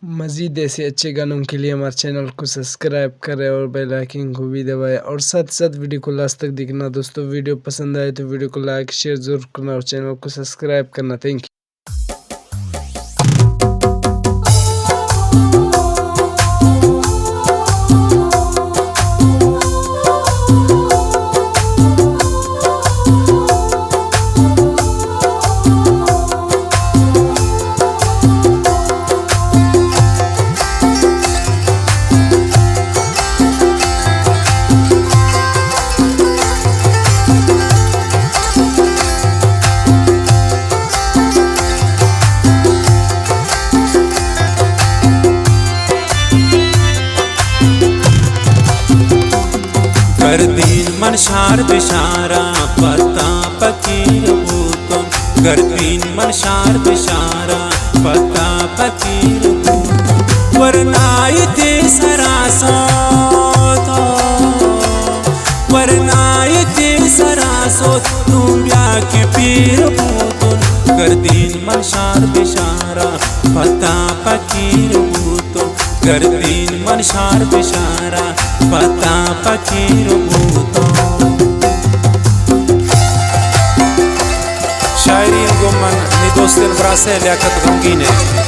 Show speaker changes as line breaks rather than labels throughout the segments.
मज़ीद ऐसे अच्छे गानों के लिए हमारे चैनल को सब्सक्राइब करें और बेल आइकन को भी दबाएं और साथ साथ वीडियो को लास्ट तक देखना। दोस्तों वीडियो पसंद आए तो वीडियो को लाइक शेयर ज़रूर करना और चैनल को सब्सक्राइब करना। Thank you.
कर दीन मन शार बिशारा पता फकीर भूतम, कर दीन मन शार बिशारा पता फकीर भूतम। वरनाई ते सरासो तो वरनाई ते सरासो तुम ब्या के पीर भूतम। कर दीन मन शार बिशारा पता फकीर भूतम, कर दीन मन शार बिशारा पता फकीर भूतो। शायरी गुमन दोस्तिल ब्रासे लियाकत गमगीन है।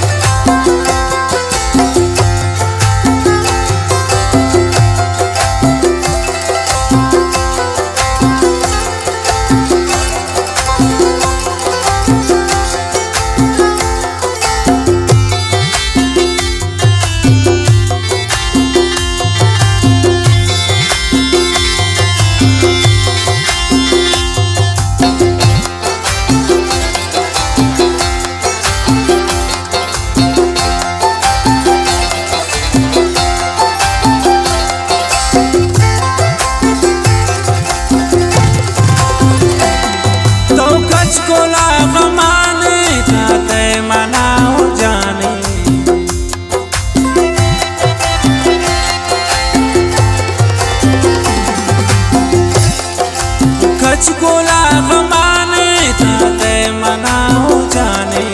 गोला गमाने ताते मनाओ जाने,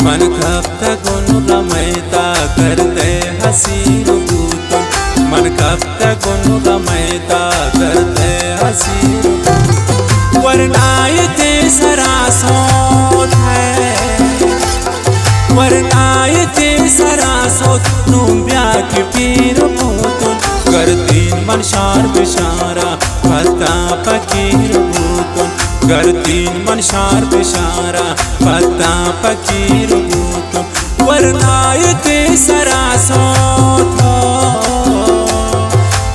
मन कब तक उन गमैता करते हसीन भूतम, मन कब तक उन गमैता करते हसीन। वरनाई ते सरासोत है, वरनाई ते सरासोत नूम ब्या के पीर भूतम। कर दीन मन शार बिशारा पता फकीर भूतम, कर दीन मन शार बिशारा पता फकीर भूतम। वरनाई ते सरासोत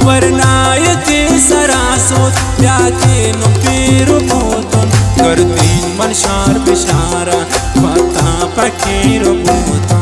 वरनाई ते सरासोत ब्या के नु पीर भूतम। कर दीन मन शार बिशारा पता फकीर भूतम।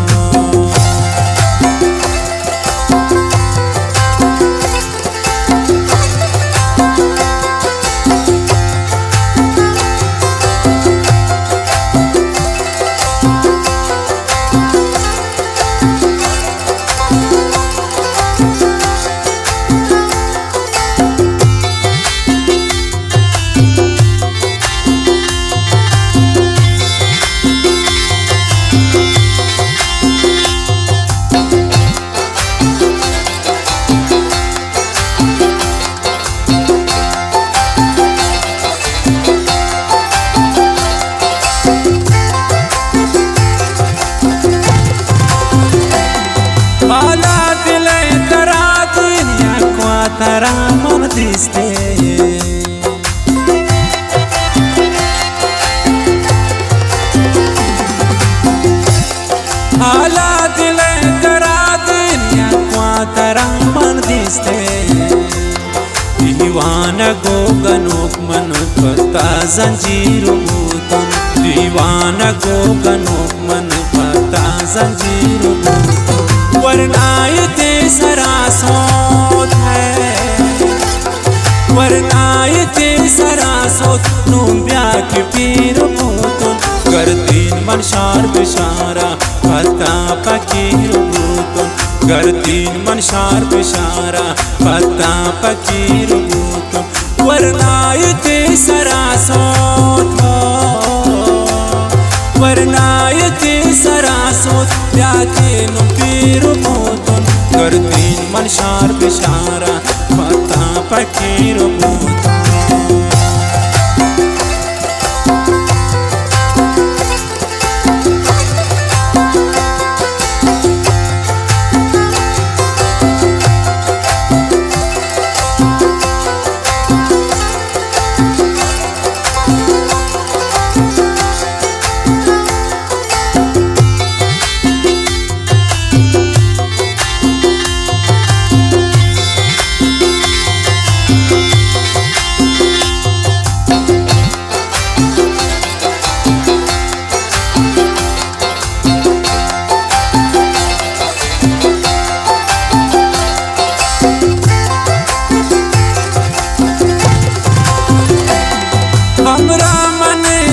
तारा मन दिसते आला दिल करा दुनिया क्वा तारा मन दिसते। दीवाना गो गनोक मन पता जंजीर भूतम, दीवाना गो गनोक मन पता जंजीर भूतम। वरनाई ते सरासोत है, वरनाई ते सरासोत नूम ब्या के पीर भूतम। कर दीन मन शार बिशारा पता फकीर भूतम, कर दीन मन शार बिशारा पता फकीर भूतम। वरनाई ते सरासोत वरनाई ते सरासोत saraasot yaakinu piiru buutun gartiin man shaar bishaara fataa pakiiru buutun.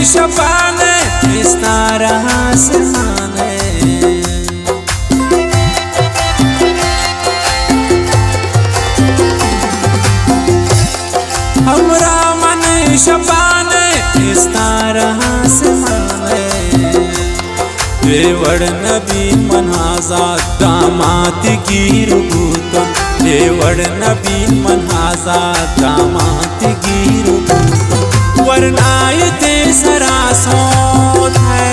शबाने इस्तारा आसमाने हमरा मन शबाने इस्तारा आसमाने देवड़ नबी मनहाजात दामात की रुबूतन देवड़ नबी मनहाजात दामात की रुबूतन वरनायते सरासोत है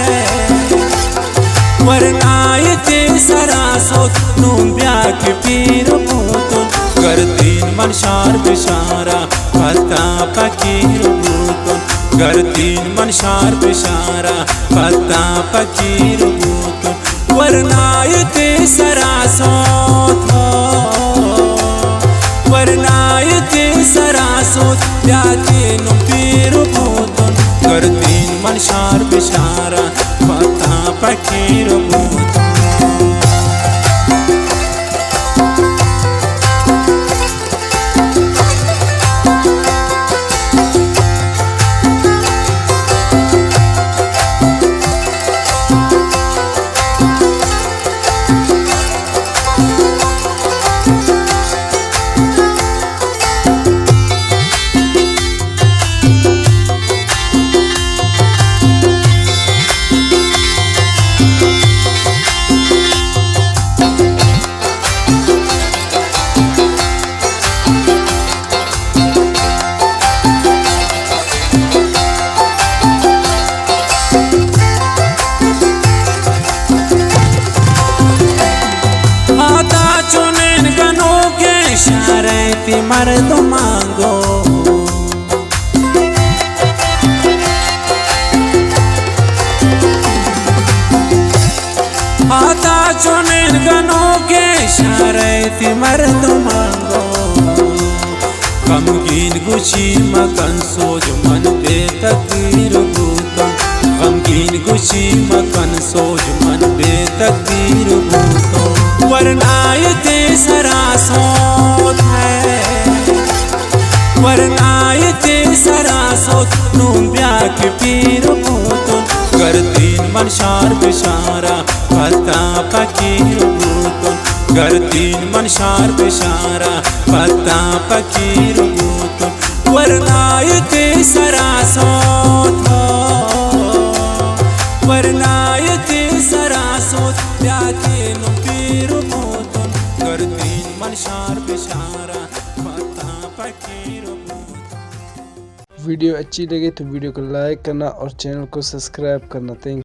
वरनायते सरासोत नूंब्या के पीर बूतन गर्दीन मन शार बिशारा फता पकीर बूतन गर्दीन मन शार बिशारा फता पकीर बूतन वरनायते सरासोत वरनायते सरासोत याकीनु पीर बूतन गर्दीन मन शार बिशारा फता पकीर बूतन. शारती मर्द मांगो आता चुनिन गनों के शारती मर्द मांगो गमगीन गुची मकन सोच मन पे तकदीर बूतन गमगीन गुची मकन सोच मन पे तकदीर बूतन वरनायते सरासोत है वरनायते सरासोत नूंब्या के पीर बूतन गर्दीन मन शार बिशारा फता पकीर बूतन गर्दीन मन शार बिशारा फता पकीर बूतन वरनायते सरासोत वरनायते सरासोत याकीनु पीर बूतन गर्दीन मन शार बिशारा फता पकीर बूतन.
वीडियो अच्छी लगे तो वीडियो को लाइक करना और चैनल को सब्सक्राइब करना. थैंक